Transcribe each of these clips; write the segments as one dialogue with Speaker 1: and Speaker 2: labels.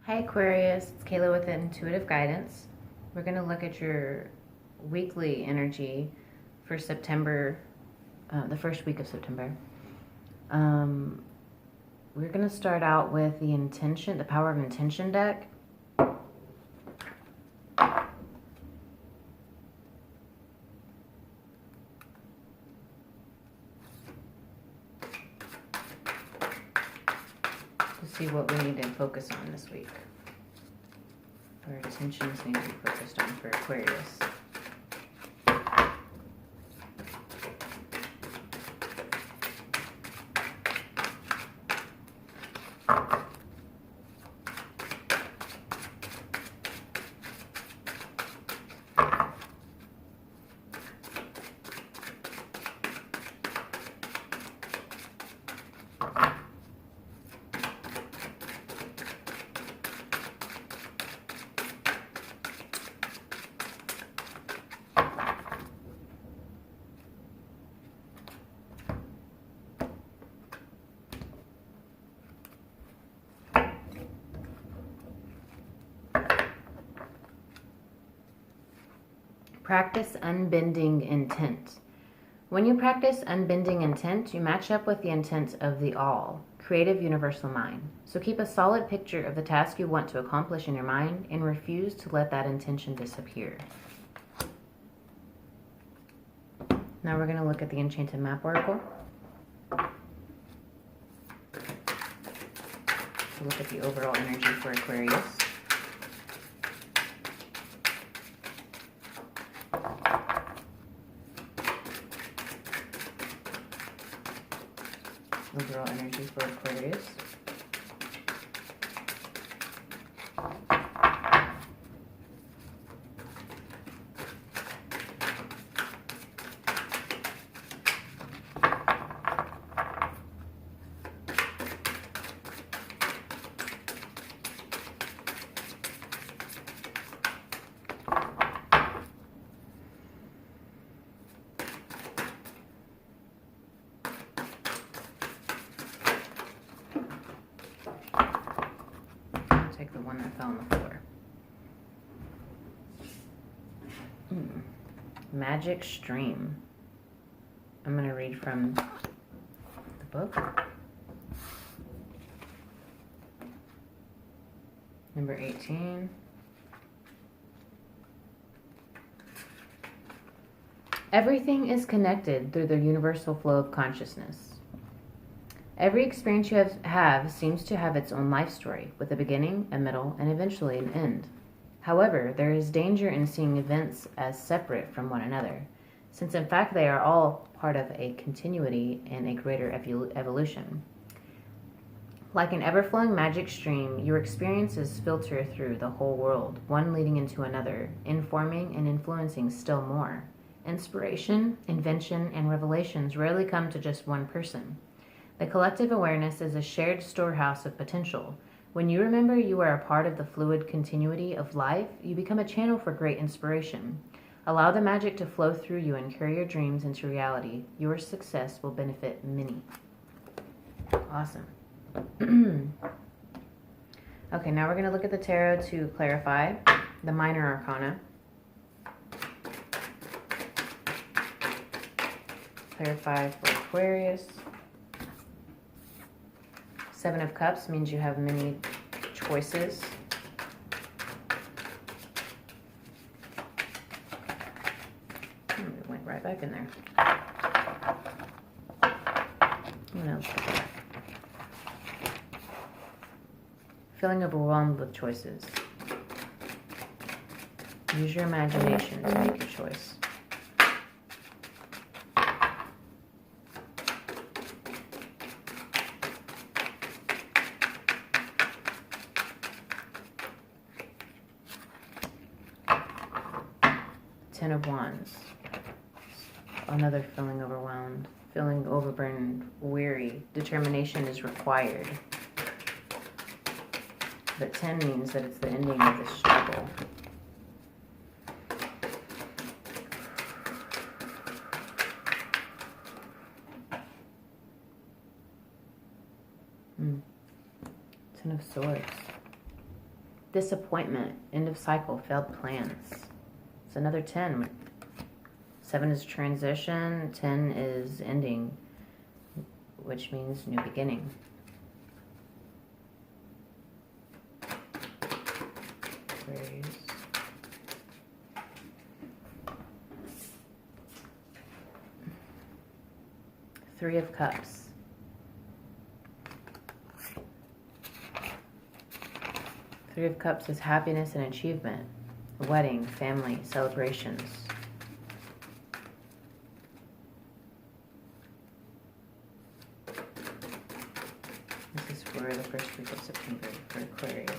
Speaker 1: Hi Aquarius, it's Kayla with Intuitive Guidance. We're going to look at your weekly energy for September, the first week of September. We're going to start out with the Power of Intention deck. To see what we need to focus on this week. Our attentions need to be focused on for Aquarius. Practice unbending intent. When you practice unbending intent, you match up with the intent of the all, creative universal mind. So keep a solid picture of the task you want to accomplish in your mind and refuse to let that intention disappear. Now we're going to look at the Enchanted Map Oracle. Look at the overall energy for Aquarius. Overall energy for Aquarius. Take the one that fell on the floor. Magic Stream. I'm going to read from the book. Number 18. Everything is connected through the universal flow of consciousness. Every experience you have seems to have its own life story, with a beginning, a middle, and eventually an end. However, there is danger in seeing events as separate from one another, since in fact they are all part of a continuity and a greater evolution. Like an ever-flowing magic stream, your experiences filter through the whole world, one leading into another, informing and influencing still more. Inspiration, invention, and revelations rarely come to just one person. The collective awareness is a shared storehouse of potential. When you remember you are a part of the fluid continuity of life, you become a channel for great inspiration. Allow the magic to flow through you and carry your dreams into reality. Your success will benefit many. Awesome. Okay, now we're going to look at the tarot to clarify the minor arcana. Clarify for Aquarius. Seven of Cups means you have many choices. It went right back in there. No. Feeling overwhelmed with choices. Use your imagination to make your choice. Ten of Wands. Another feeling overwhelmed, feeling overburdened, weary. Determination is required. But 10 means that it's the ending of the struggle. Ten of Swords. disappointment, end of cycle, failed plans. It's another 10. 7 is transition, 10 is ending, which means new beginning. Aquarius. Three of Cups. Three of Cups is happiness and achievement, wedding, family, celebrations. This is for the first week of September for Aquarius.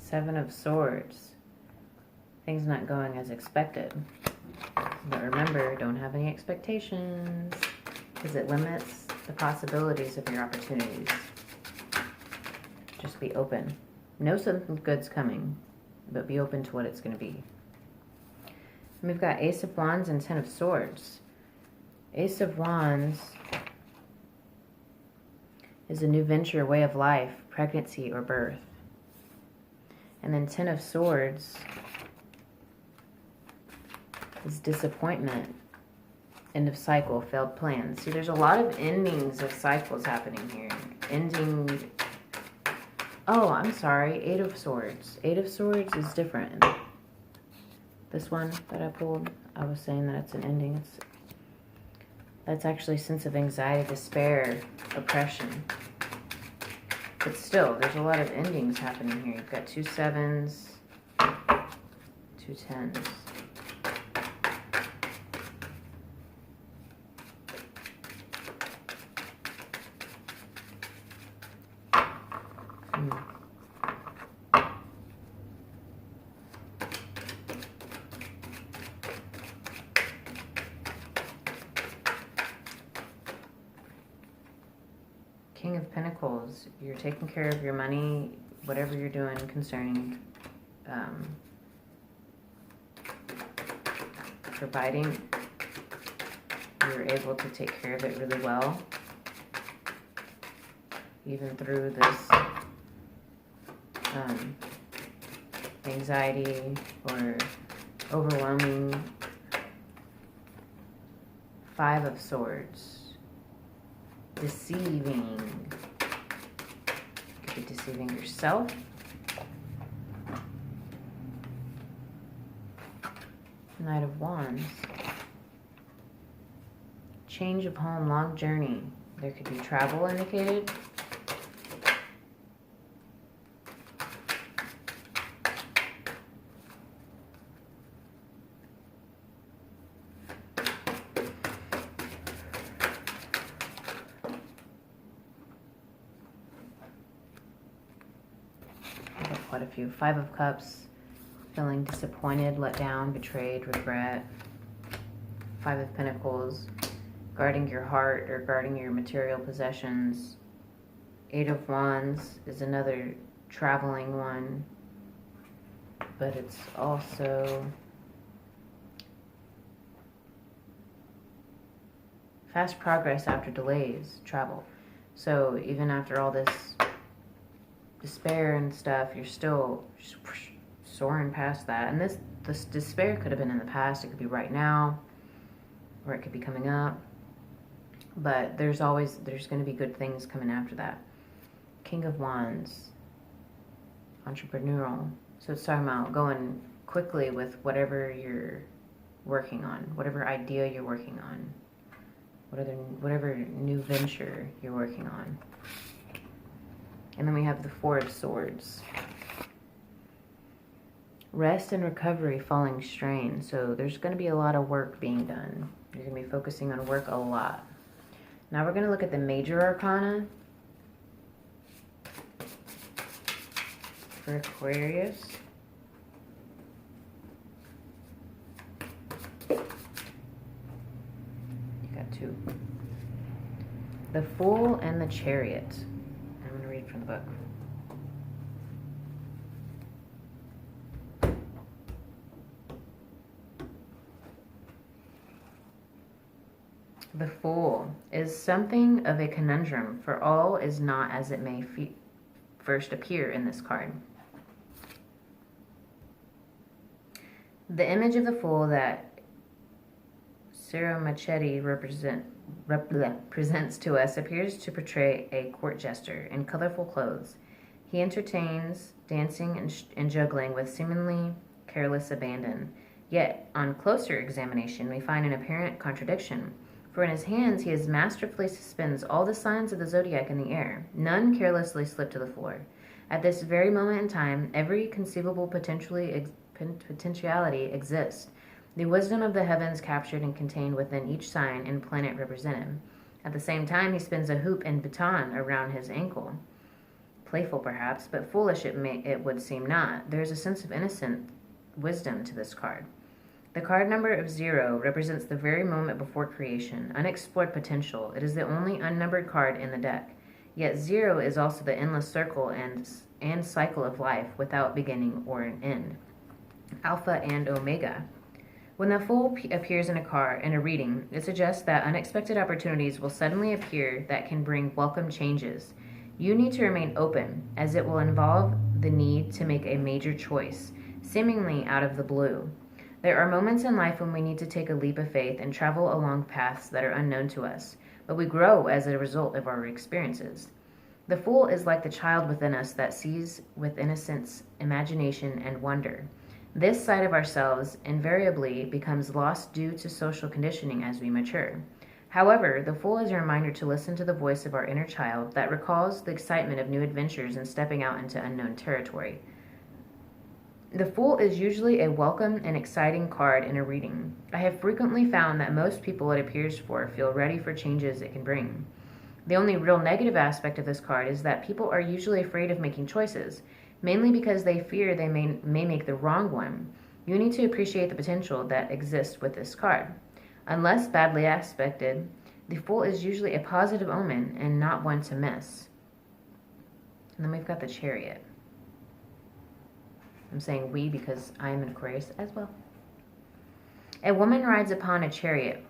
Speaker 1: Seven of Swords. Things not going as expected. But remember, don't have any expectations because it limits the possibilities of your opportunities. Just be open. Know something good's coming, but be open to what it's going to be. And we've got Ace of Wands and 10 of Swords. Ace of Wands is a new venture, way of life, pregnancy, or birth. And then 10 of Swords is disappointment, end of cycle, failed plans. See, there's a lot of endings of cycles happening here. Ending. Oh, I'm sorry. 8 of Swords. 8 of Swords is different. This one that I pulled, I was saying that it's an ending. That's actually sense of anxiety, despair, oppression. But still, there's a lot of endings happening here. You've got 2 7s, 2 10s. King of Pentacles, you're taking care of your money, whatever you're doing concerning providing, you're able to take care of it really well, even through this anxiety or overwhelming. 5 of Swords. Deceiving. You could be deceiving yourself. Knight of Wands. Change of home, long journey. There could be travel indicated. Quite a few. 5 of Cups, feeling disappointed, let down, betrayed, regret. 5 of Pentacles, guarding your heart or guarding your material possessions. 8 of Wands is another traveling one, but it's also fast progress after delays, travel. So even after all this despair and stuff, you're still soaring past that. And this despair could have been in the past. It could be right now, or it could be coming up. But there's going to be good things coming after that. King of Wands, entrepreneurial. So it's talking about going quickly with whatever you're working on, whatever idea you're working on, whatever new venture you're working on. And then we have the 4 of Swords. Rest and recovery, falling strain. So there's going to be a lot of work being done. You're going to be focusing on work a lot. Now we're going to look at the major arcana. for Aquarius. You got 2. The Fool and the Chariot. I'm going to read from the book. The Fool is something of a conundrum, for all is not as it may first appear in this card. The image of the Fool that Ciro Machete presents to us appears to portray a court jester in colorful clothes. He entertains, dancing and juggling with seemingly careless abandon. Yet, on closer examination, we find an apparent contradiction. For in his hands he masterfully suspends all the signs of the zodiac in the air. None carelessly slip to the floor. At this very moment in time, every conceivable potentiality exists. The wisdom of the heavens captured and contained within each sign and planet represented. At the same time, he spins a hoop and baton around his ankle. Playful, perhaps, but foolish it would seem not. There is a sense of innocent wisdom to this card. The card number of 0 represents the very moment before creation, unexplored potential. It is the only unnumbered card in the deck. Yet 0 is also the endless circle and cycle of life without beginning or an end. Alpha and Omega. When the Fool appears in a reading, it suggests that unexpected opportunities will suddenly appear that can bring welcome changes. You need to remain open, as it will involve the need to make a major choice, seemingly out of the blue. There are moments in life when we need to take a leap of faith and travel along paths that are unknown to us, but we grow as a result of our experiences. The Fool is like the child within us that sees with innocence, imagination, and wonder. This side of ourselves invariably becomes lost due to social conditioning as we mature. However, the Fool is a reminder to listen to the voice of our inner child that recalls the excitement of new adventures and stepping out into unknown territory. The Fool is usually a welcome and exciting card in a reading. I have frequently found that most people it appears for feel ready for changes it can bring. The only real negative aspect of this card is that people are usually afraid of making choices, mainly because they fear they may make the wrong one. You need to appreciate the potential that exists with this card. Unless badly aspected, the Fool is usually a positive omen and not one to miss. And then we've got the Chariot. I'm saying we because I am an Aquarius as well. A woman rides upon a chariot,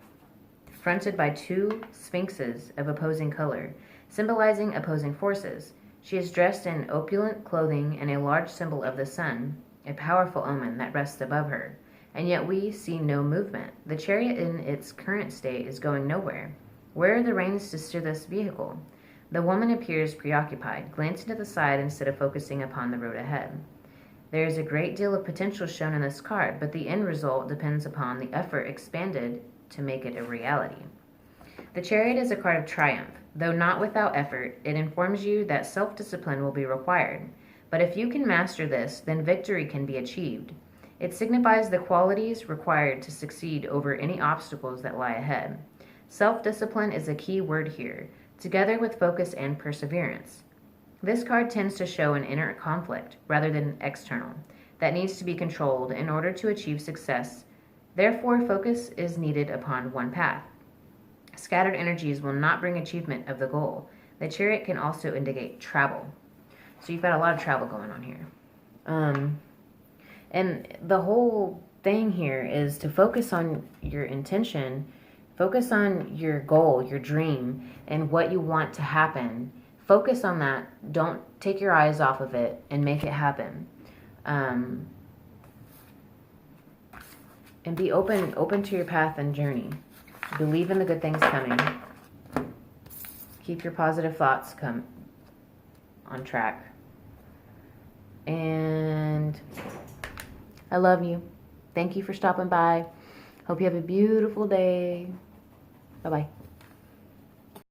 Speaker 1: fronted by 2 sphinxes of opposing color, symbolizing opposing forces. She is dressed in opulent clothing and a large symbol of the sun, a powerful omen that rests above her. And yet we see no movement. The chariot in its current state is going nowhere. Where are the reins to steer this vehicle? The woman appears preoccupied, glancing to the side instead of focusing upon the road ahead. There is a great deal of potential shown in this card, but the end result depends upon the effort expended to make it a reality. The Chariot is a card of triumph. Though not without effort, it informs you that self-discipline will be required. But if you can master this, then victory can be achieved. It signifies the qualities required to succeed over any obstacles that lie ahead. Self-discipline is a key word here, together with focus and perseverance. This card tends to show an inner conflict, rather than external, that needs to be controlled in order to achieve success. Therefore, focus is needed upon one path. Scattered energies will not bring achievement of the goal. The Chariot can also indicate travel. So you've got a lot of travel going on here. And the whole thing here is to focus on your intention, focus on your goal, your dream, and what you want to happen. Focus on that. Don't take your eyes off of it and make it happen. And be open to your path and journey. Believe in the good things coming. Keep your positive thoughts on track. And I love you. Thank you for stopping by. Hope you have a beautiful day. Bye-bye.